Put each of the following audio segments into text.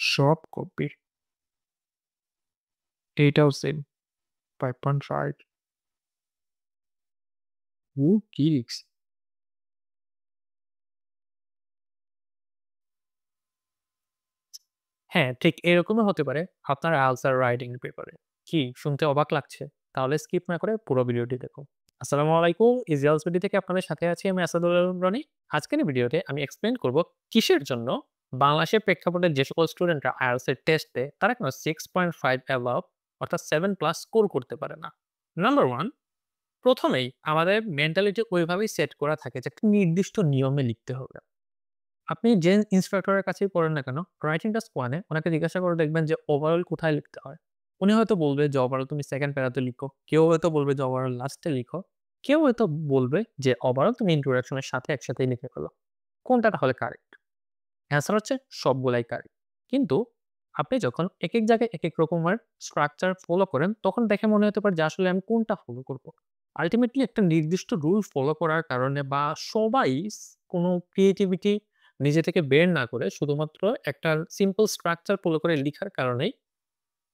সব কপি। এইটাও সেম 5.5। কি রিস্ক? হ্যাঁ, ঠিক এরকমই হতে পারে আপনার আনসার রাইটিং পেপারে। কি শুনতে অবাক লাগছে? তাহলে স্কিপ না করে পুরো ভিডিওটি দেখুন। আসসালামু আলাইকুম। ইজি হেলথ বিডি থেকে আপনাদের সাথে আছি আমি আসাদুল আলম রনি। আজকের এই ভিডিওতে আমি এক্সপ্লেইন করব কিসের জন্য বাংলাদেশের প্রেক্ষাপটে যে সকল স্টুডেন্টরা IELTS এর টেস্ট দেয় তারা কেন 6.5 অ্যাবাভ অর্থাৎ 7 প্লাস স্কোর করতে পারে না। নাম্বার 1, প্রথমেই আমাদের মেন্টালিটি ওইভাবেই সেট করা থাকে যে একটা নির্দিষ্ট নিয়মে লিখতে হবে। আপনি যে ইন্সট্রাক্টরের কাছেই পড়েন না কেন, রাইটিং টাস্ক 1 এ উনাকে জিজ্ঞাসা করে দেখবেন যে ওভারঅল কোথায় লিখতে হয়। উনি হয়তো বলবে যে ওভারঅল তুমি 2nd প্যারাতে লিখো। কেউ হয়তো বলবে যে ওভারঅল লাস্টে লিখো। কেউ হয়তো বলবে যে ওভারঅল তুমি ইন্ট্রোডাকশন এর সাথে একসাথেই লিখে ফেলো। কোনটা তাহলে কারেক্ট? অ্যান্সার হচ্ছে সবগুলাই কারেক্ট। কিন্তু আপনি যখন একেক জায়গায় একেক রকমের স্ট্রাকচার ফলো করেন, তখন দেখে মনে হতে পারে যে আসলে আমি কোনটা ফলো করব। আল্টিমেটলি একটা নির্দিষ্ট রুল ফলো করার কারণে বা সবাই কোনো ক্রিয়েটিভিটি নিজে থেকে বের না করে শুধুমাত্র একটা সিম্পল স্ট্রাকচার ফলো করে লিখার কারণেই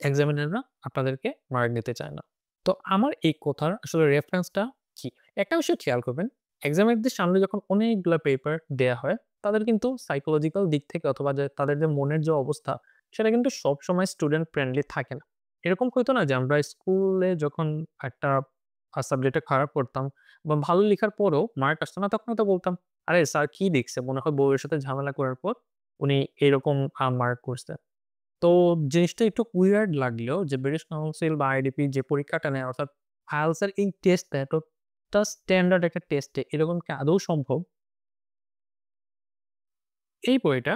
এক্সামিনাররা আপনাদেরকে মার্ক দিতে চায় না। তো আমার এই কথার আসলে রেফারেন্সটা কি? একটা বিষয় খেয়াল করবেন, এক্সামিনারদের সামনে যখন অনেকগুলা পেপার দেয়া হয়, তাদের কিন্তু সাইকোলজিক্যাল দিক থেকে অথবা যে তাদের যে মনের যে অবস্থা, সেটা কিন্তু সবসময় স্টুডেন্ট ফ্রেন্ডলি থাকে না। এরকম হইতো না যে আমরা স্কুলে যখন একটা সাবজেক্টে খারাপ করতাম বা ভালো লিখার পরেও মার্ক আসতো না, তখন হয়তো বলতাম, "আরে স্যার কি লিখছে? মনে হয় বউয়ের সাথে ঝামেলা করার পর উনি এরকম মার্ক করছে।" তো জিনিসটা একটু উইয়ার্ড লাগলেও যে ব্রিটিশ কাউন্সিল বা আইডিপি যে পরীক্ষাটা নেয় অর্থাৎ IELTS এর এই টেস্টটা এতটা স্ট্যান্ডার্ড একটা টেস্টে এরকম কি আদৌ সম্ভব? এই বইটা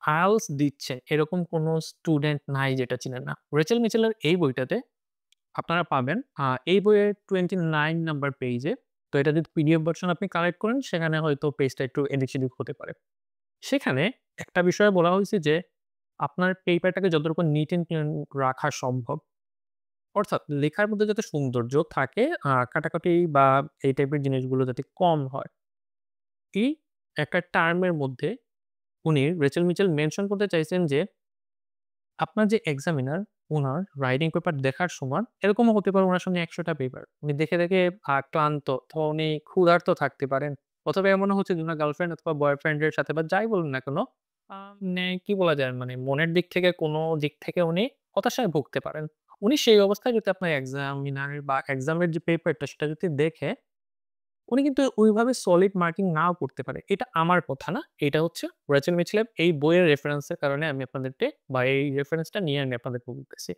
IELTS দিচ্ছে এরকম কোনো স্টুডেন্ট নাই যেটা চিনে না। রেচেল মিচেলের এই বইটাতে আপনারা পাবেন এই বইয়ের 29 নাম্বার পেইজে, তো এটা যদি পিডিএফ ভার্সন আপনি কালেক্ট করেন সেখানে হয়তো পেজটা একটু এদিক-সেদিক হতে পারে। সেখানে একটা বিষয়ে বলা হয়েছে যে আপনার পেপারটাকে যতটুকু নিট অ্যান্ড ক্লিন রাখা সম্ভব, অর্থাৎ লেখার মধ্যে যাতে সৌন্দর্য থাকে, কাটাকাটি বা এই টাইপের জিনিসগুলো যাতে কম হয়। এই একটা টার্মের মধ্যে উনি রেচেল মিচেল মেনশন করতে চাইছেন যে, আপনার যে এক্সামিনার উনার রাইটিং পেপার দেখার সময় এরকমও হতে পারে উনার সামনে ১০০ টা পেপার। উনি দেখে ক্লান্ত অথবা উনি ক্ষুধার্ত থাকতে পারেন। অথবা এমনও হচ্ছে যে উনার গার্লফ্রেন্ড অথবা বয়ফ্রেন্ড এর সাথে বা যাই বলুন না কেন, মানে কি বলা যায়? মানে মনের দিক থেকে কোনো দিক থেকে উনি হতাশায় ভুগতে পারেন। উনি সেই অবস্থায় যদি আপনার এক্সামিনার বা এক্সামের যে পেপারটা সেটা যদি দেখে, উনি কিন্তু ওইভাবে সলিড মার্কিং নাও করতে পারে। এটা আমার কথা না। এটা হচ্ছে রেচেল মিচেলের এই বইয়ের রেফারেন্স এর কারণে আমি আপনাদেরকে বা এই রেফারেন্সটা নিয়ে আমি আপনাদেরকে বলতেছি।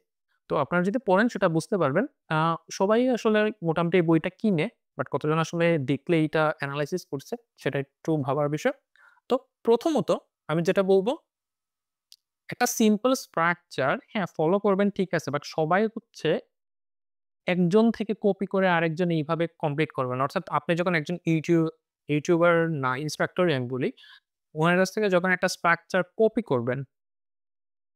তো আপনারা যদি পড়েন সেটা বুঝতে পারবেন। আ সবাই আসলে মোটামুটি এই বইটা কিনে। বাট কতজন আসলে দেখলে এইটা এনালাইসিস করছে সেটা একটু ভাবার বিষয়। তো প্রথমত আমি যেটা বলব, একটা সিম্পল স্ট্রাকচার হ্যাঁ, ফলো করবেন ঠিক আছে। বাট সবাই হচ্ছে একজন থেকে কপি করে আরেকজন এইভাবে কমপ্লিট করবে না। অর্থাৎ আপনি যখন একজন ইউটিউবার না ইন্সট্রাক্টরই আমি বলি, উনার কাছ থেকে যখন একটা স্ট্রাকচার কপি করবেন,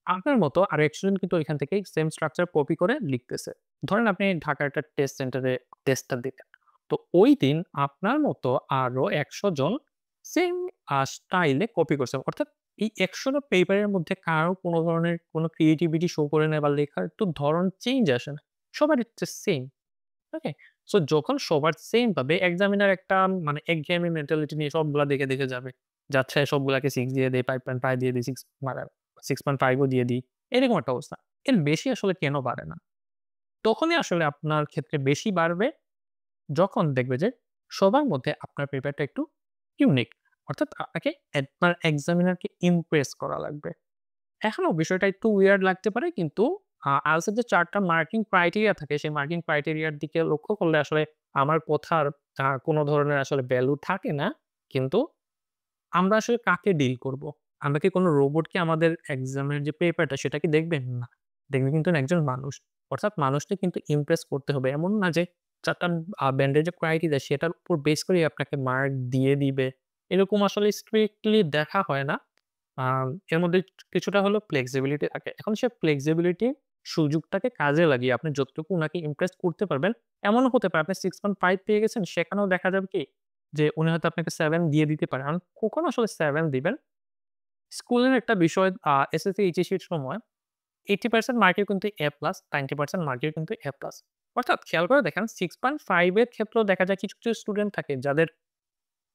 আপনার মতো আরেকজন কিন্তু ওইখান থেকেই সেম স্ট্রাকচার কপি করে লিখতেছে। ধরেন আপনি ঢাকার একটা টেস্ট সেন্টারে টেস্টটা দিলেন। তো ঐদিন আপনার মতো আরো ১০০ জন সেম স্টাইলে কপি করছে। অর্থাৎ এই ১০০ টা পেপারের মধ্যে কারো কোন ধরনের কোন ক্রিয়েটিভিটি শো করে নাই বা লেখার একটু ধরন চেঞ্জ আসে না। সবার হচ্ছে সেম। ওকে? সো যখন সবার সেম পাবে এক্সামিনার একটা মানে একঘেয়েমি মেন্টালিটি নিয়ে সবগুলা দেখে যাবে। যাচ্ছে সবগুলাকে ৬ দিয়ে দেই, 5.5 দিয়ে দেই, 6 মানে 6.5 ও দিয়ে দিই। এরকম একটা অবস্থা। এর বেশি আসলে কেন বাড়ে না? তখনই আসলে আপনার ক্ষেত্রে বেশি বাড়বে যখন দেখবে যে সবার মধ্যে আপনার পেপারটা একটু ইউনিক। অর্থাৎ আপনাকে আপনার এক্সামিনারকে ইমপ্রেস করা লাগবে। এখনো বিষয়টা একটু উইয়ার্ড লাগতে পারে কিন্তু IELTS এর যে ৪ টা মার্কিং ক্রাইটেরিয়া থাকে, সেই মার্কিং ক্রাইটেরিয়ার দিকে লক্ষ্য করলে আসলে আমার কথার কোন ধরনের আসলে ভ্যালু থাকে না। কিন্তু আমরা আসলে কাকে ডিল করব? আমরা কি কোন রোবটকে আমাদের এক্সামের যে পেপারটা সেটা কি দেখবে? না। দেখবে কিন্তু একজন মানুষ। অর্থাৎ মানুষকে কিন্তু ইমপ্রেস করতে হবে। এমন না যে ৪ টা ব্যান্ডের যে ক্রাইটেরিয়া সেটার উপর বেস করেই আপনাকে মার্ক দিয়ে দিবে। এরকম আসলে স্ট্রিক্টলি দেখা হয় না। এর মধ্যে কিছুটা হলো ফ্লেক্সিবিলিটি থাকে। এখন সে ফ্লেক্সিবিলিটি সুযোগটাকে কাজে লাগিয়ে আপনি যতটুকু উনাকে ইমপ্রেস করতে পারবেন, এমনও হতে পারে আপনি 6.5 পেয়ে গেছেন, সেখানেও দেখা যাবে কি যে উনি হয়তো আপনাকে 7 দিয়ে দিতে পারে। কখন আসলে 7 দিবেন? স্কুলের একটা বিষয় এসএসসি, এইচএসসি এর সময় 80% মার্কের কিন্তু A+, 90% মার্কের কিন্তু A+। অর্থাৎ খেয়াল করে দেখেন 6.5 এর ক্ষেত্রেও দেখা যায় কিছু, কিছু স্টুডেন্ট থাকে যাদের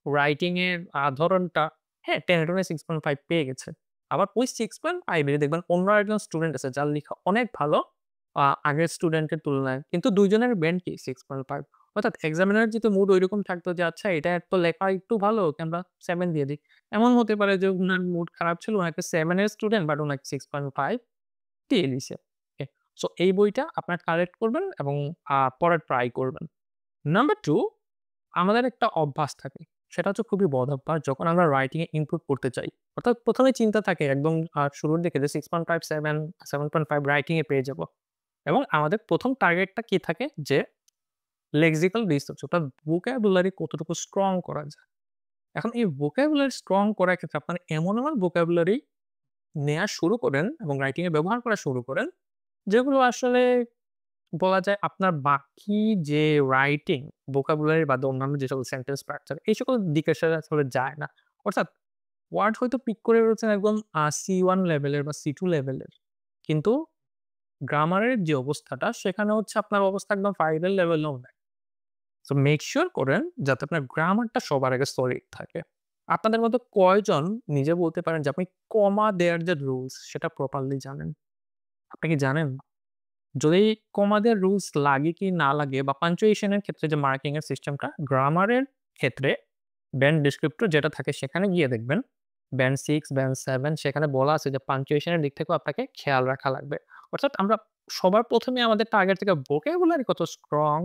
রাইটিং এর ধরনটা হ্যাঁ, 10 এর জন্য 6.5 পেয়ে গেছে। আবার ওই 6.5 এ দেখবেন অন্য আরেকজন স্টুডেন্ট আছে যার লেখা অনেক ভালো আগের স্টুডেন্টের তুলনায়। কিন্তু ২ জনের ব্যান্ড কি 6.5। অর্থাৎ এক্সামিনার যেহেতু মুড ঐরকম থাকতো যে আচ্ছা এটার তো লেখা একটু ভালো ওকে আমরা 7 দিয়ে দিই। এমন হতে পারে যে উনার মুড খারাপ ছিল, উনি একটা 7 এর স্টুডেন্ট বাট উনাকে 6.5 দিয়ে দিছে। ওকে। সো এই বইটা আপনার কালেক্ট করবেন এবং পড়ার ট্রাই করবেন। নাম্বার 2 আমাদের একটা অভ্যাস থাকে। সেটা হচ্ছে খুবই বদ অভ্যাস। যখন আমরা রাইটিং এ ইমপ্রুভ করতে চাই। অর্থাৎ ১ম এ চিন্তা থাকে একদম শুরুর দিকে যে 6.5, 7, 7.5 রাইটিং এ পেয়ে যাবো। এবং আমাদের ১ম টার্গেটটা কি থাকে যে লেক্সিক্যাল রিসার্চ অর্থাৎ vocabulary কতটুকু স্ট্রং করা যায়। এখন এই vocabulary স্ট্রং করার ক্ষেত্রে আপনার এমন, এমন vocabulary নেয়া শুরু করেন এবং রাইটিং এ ব্যবহার করা শুরু করেন, যেগুলো আসলে বলা যায় আপনার বাকি যে রাইটিং, vocabulary বাদে অন্যান্য যে সকল সেন্টেন্স স্ট্রাকচার এই সকল দিকের সাথে আসলে যায় না। অর্থাৎ ওয়ার্ড হয়তো পিক করে ফেলছেন একদম C1 লেভেলের বা C2 লেভেলের। কিন্তু গ্রামারের যে অবস্থাটা সেখানে হচ্ছে আপনার অবস্থা একদম 5 এর লেভেলেও নাই। সো মেক সিউর করেন যাতে আপনার গ্রামারটা সবার আগে সলিড থাকে। আপনাদের মধ্যে কয়জন নিজে বলতে পারেন যে আপনি কমা দেয়ার যে রুলস সেটা প্রপারলি জানেন? আপনি কি জানেন? যদি কমাদের রুলস লাগে কি না লাগে বা পাংচুয়েশন এর ক্ষেত্রে যে মার্কিং এর সিস্টেমটা, গ্রামারের ক্ষেত্রে ব্যান্ড ডেসক্রিপ্টর যেটা থাকে সেখানে গিয়ে দেখবেন ব্যান্ড 6, ব্যান্ড 7 সেখানে বলা আছে যে পাংচুয়েশন এর দিক থেকেও আপনাকে খেয়াল রাখা লাগবে। অর্থাৎ আমরা সবার ১ম এ আমাদের টার্গেট থেকে ভোকাবুলারি কত স্ট্রং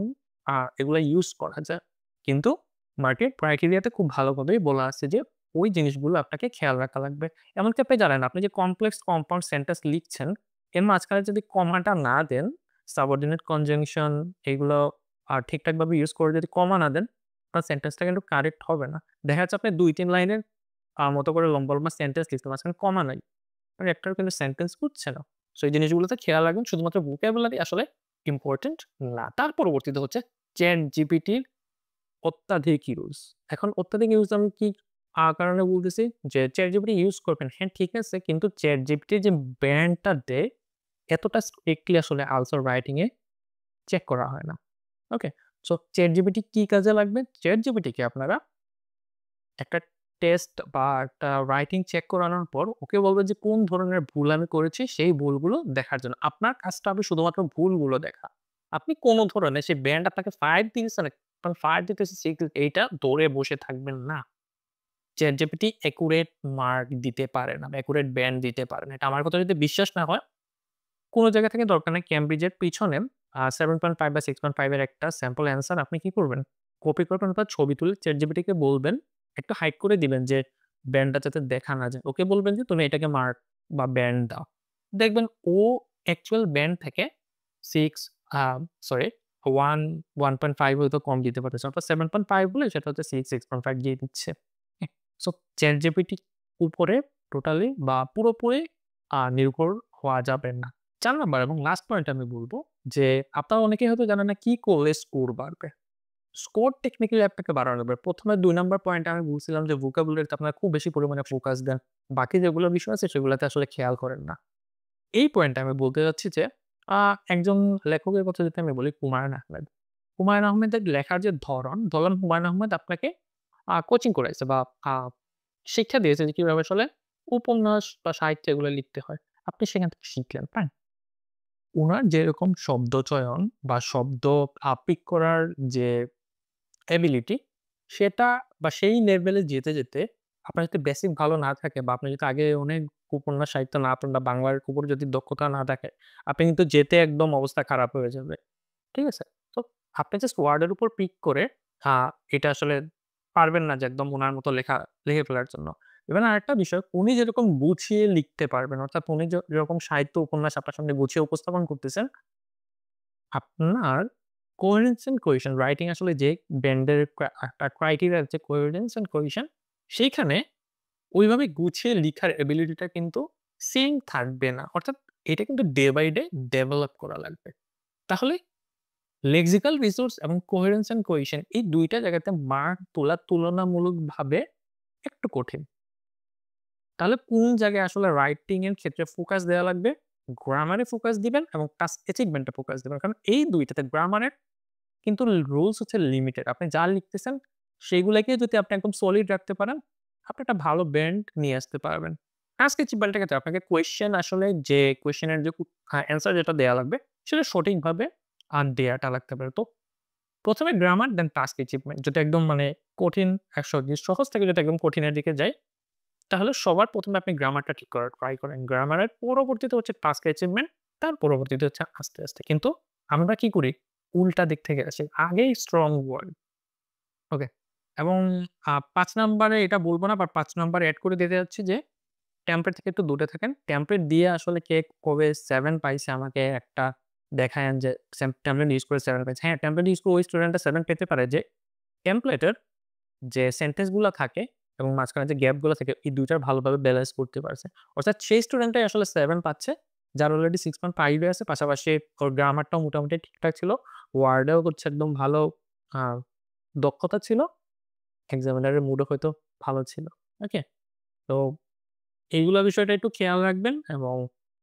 এগুলা ইউজ করা যায়। কিন্তু মার্কেট ক্রাইটেরিয়াতে খুব ভালোভাবেই বলা আছে যে ওই জিনিসগুলো আপনাকে খেয়াল রাখা লাগবে। এমনকি আপনি জানেন আপনি যে কমপ্লেক্স কম্পাউন্ড সেন্টেন্স লিখছেন এর মাঝখানে যদি কমাটা না দেন, সাবঅর্ডিনেট কনজাংশন এগুলো ঠিকঠাকভাবে ইউজ করে যদি কমা না দেন, আপনার সেন্টেন্সটা কিন্তু কারেক্ট হবে না। দেখা যাচ্ছে আপনি ২-৩ লাইনের মতো করে লম্বা, লম্বা সেন্টেন্স লিখছেন, মাঝখানে কমা নাই। আপনার একটাও কিন্তু সেন্টেন্স হচ্ছে না। সো এই জিনিসগুলোতে খেয়াল রাখবেন। শুধুমাত্র vocabulary আসলে ইম্পোর্টেন্ট না। তার পরবর্তীতে হচ্ছে ChatGPT র অত্যাধিক ইউজ। এখন অত্যাধিক ইউজ আমি কি কারণে বলতেছি যে ChatGPT ইউজ করবেন। হ্যাঁ, ঠিক আছে। কিন্তু ChatGPT যে ব্যান্ডটা দেয় এতটা স্ট্রিক্টলি আসলে আনসার রাইটিং এ চেক করা হয় না। ওকে? সো ChatGPT কি কাজে লাগবে? ChatGPT কে আপনারা একটা টেস্ট বা একটা রাইটিং চেক করানোর পর ওকে বলবেন যে কোন ধরনের ভুল আমি করেছি সেই ভুলগুলো দেখার জন্য। আপনার কাজটা হবে শুধুমাত্র ভুলগুলো দেখা। আপনি কোন ধরনের সে ব্যান্ড আপনাকে 5 দিয়েছে না, কারণ 5 দিতেছে 6 এইটা ধরে বসে থাকবেন না। ChatGPT অ্যাকুরেট মার্ক দিতে পারে না বা অ্যাকুরেট ব্যান্ড দিতে পারে না। এটা আমার কথা যদি বিশ্বাস না হয় কোন জায়গা থেকে দরকার নাই ক্যামব্রিজের পিছনে 7.5 বা 6.5 এর একটা স্যাম্পল অ্যান্সার আপনি কি করবেন? কপি করবেন বা ছবি তুলে ChatGPT কে বলবেন, একটু হাইড করে দিবেন যে ব্যান্ডটা যাতে দেখা না যায়। ওকে বলবেন যে তুমি এটাকে মার্ক বা ব্যান্ড দাও। দেখবেন ও অ্যাকচুয়াল ব্যান্ড থেকে 6 আ সরি 1, 1.5 হয়তো কম দিতে পারতেছে। অর্থাৎ 7.5 বলে সেটা হচ্ছে 6, 6.5 দিয়ে দিচ্ছে। হ্যাঁ? সো ChatGPT উপরে টোটালি বা পুরোপুরি নির্ভর হওয়া যাবে না। ৪ নাম্বার এবং লাস্ট পয়েন্ট আমি বলব যে, আপনারা অনেকেই হয়তো জানেন না কি করলে স্কোর বাড়বে। স্কোর টেকনিক্যালি আপনাকে বাড়ানো যাবে। ১ম এ ২ নাম্বার পয়েন্টে আমি বলছিলাম যে, vocabulary তে আপনারা খুব বেশি পরিমাণে ফোকাস দেন। বাকি যেগুলো বিষয় আছে সেগুলাতে আসলে খেয়াল করেন না। এই পয়েন্টে আমি বলতে চাচ্ছি যে, আ একজন লেখকের কথা যদি আমি বলি হুমায়ূন আহমেদ। হুমায়ূন আহমেদের লেখার যে ধরেন হুমায়ূন আহমেদ আপনাকে কোচিং করাইছে বা আ শিক্ষা দিয়েছে যে কিভাবে আসলে উপন্যাস বা সাহিত্য এগুলো লিখতে হয়। আপনি সেখান থেকে শিখলেন, ফাইন। উনার যেরকম শব্দচয়ন বা শব্দ পিক করার যে এবিলিটি সেটা বা সেই লেভেলে যেতে, যেতে আপনার যদি বেসিক ভালো না থাকে বা আপনি যদি আগে অনেক উপন্যাস সাহিত্য না পড়েন বা বাংলার উপর যদি দক্ষতা না থাকে, আপনি কিন্তু যেতে একদম অবস্থা খারাপ হয়ে যাবে। ঠিক আছে? তো আপনি জাস্ট ওয়ার্ড এর উপর পিক করে আ এটা আসলে পারবেন না যে একদম উনার মতো লিখে ফেলার জন্য। ইভেন আরেকটা বিষয় উনি যেরকম গুছিয়ে লিখতে পারবেন অর্থাৎ উনি যেরকম সাহিত্য উপন্যাস আপনার সামনে গুছিয়ে উপস্থাপন করতেছেন, আপনার কোহেরেন্স এন্ড কোহেশন রাইটিং আসলে যে ব্যান্ডের একটা ক্রাইটেরিয়া আছে কোহেরেন্স এন্ড কোহেশন সেইখানে ওইভাবে গুছিয়ে লিখার এবিলিটিটা কিন্তু সেম থাকবে না। অর্থাৎ এটা কিন্তু ডে বাই ডে ডেভেলপ করা লাগবে। তাহলে লেক্সিক্যাল রিসোর্স এবং কোহেরেন্স এন্ড কোহেশন এই ২ টা জায়গাতে মার্ক তোলা তুলনামূলকভাবে একটু কঠিন। তাহলে কোন জায়গায় আসলে রাইটিং এর ক্ষেত্রে ফোকাস দেওয়া লাগবে, গ্রামারে ফোকাস দিবেন এবং টাস্ক অ্যাচিভমেন্ট এ ফোকাস দিবেন। কারণ এই ২ টাতে গ্রামারের কিন্তু রুলস হচ্ছে লিমিটেড। আপনি যা লিখতেছেন সেগুলাকে যদি আপনি একদম সলিড রাখতে পারেন, আপনি একটা ভালো ব্যান্ড নিয়ে আসতে পারবেন। টাস্ক অ্যাচিভমেন্ট এর ক্ষেত্রে আপনাকে কোয়েশ্চেন আসলে যে কোয়েশ্চেনের যে অ্যান্সার যেটা দেয়া লাগবে সেটা সঠিকভাবে দেয়াটা লাগতে পারে। তো ১ম a grammar then task achievement যদি একদম মানে কঠিন সহজ থেকে যদি একদম কঠিনের দিকে যাই, তাহলে সবার ১ম এ আপনি গ্রামারটা ঠিক করার ট্রাই করেন। গ্রামারের পরবর্তীতে হচ্ছে টাস্ক অ্যাচিভমেন্ট, তার পরবর্তীতে হচ্ছে আস্তে। কিন্তু আমরা কি করি? উল্টা দিক থেকে আসি। আগেই স্ট্রং ওয়ার্ড, ওকে? এবং ৫ নাম্বারে এটা বলব না, বাট ৫ নাম্বারে এড করে দিতে যাচ্ছি যে টেমপ্লেট থেকে একটু দূরে থাকেন। টেমপ্লেট দিয়ে আসলে কে কবে ৭ পাইছে আমাকে একটা দেখায়েন যে টেমপ্লেট ইউজ করে ৭ পাইছে। হ্যাঁ, টেমপ্লেট ইউজ করে ওই স্টুডেন্টটা ৭ পেতে পারে যে টেমপ্লেটের যে সেন্টেন্স গুলা থাকে এবং মাঝখানে যে গ্যাপ গুলা থাকে এই ২ টার ভালোভাবে ব্যালেন্স করতে পারছে। অর্থাৎ সেই স্টুডেন্টটাই আসলে ৭ পাচ্ছে যার অলরেডি 6.5 এ আছে। পাশাপাশি ওর গ্রামারটাও মোটামুটি ঠিকঠাক ছিল। ওয়ার্ডেও হচ্ছে একদম ভালো আ দক্ষতা ছিল। এক্সামিনারের মুডও হয়তো ভালো ছিল। ওকে? তো এইগুলা বিষয়টা একটু খেয়াল রাখবেন এবং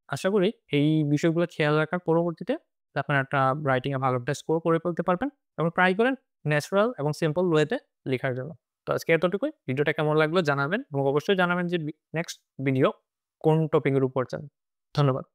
আশা করি এই বিষয়গুলো খেয়াল রাখার পরবর্তীতে আপনার একটা রাইটিং এ ভালো একটা স্কোর করে ফেলতে পারবেন এবং ট্রাই করেন ন্যাচারাল এবং সিম্পল ওয়েতে লেখার জন্য। তো আজকে এতটুকুই। ভিডিওটা কেমন লাগলো জানাবেন এবং অবশ্যই জানাবেন যে নেক্সট ভিডিও কোন টপিক এর উপর চান। ধন্যবাদ।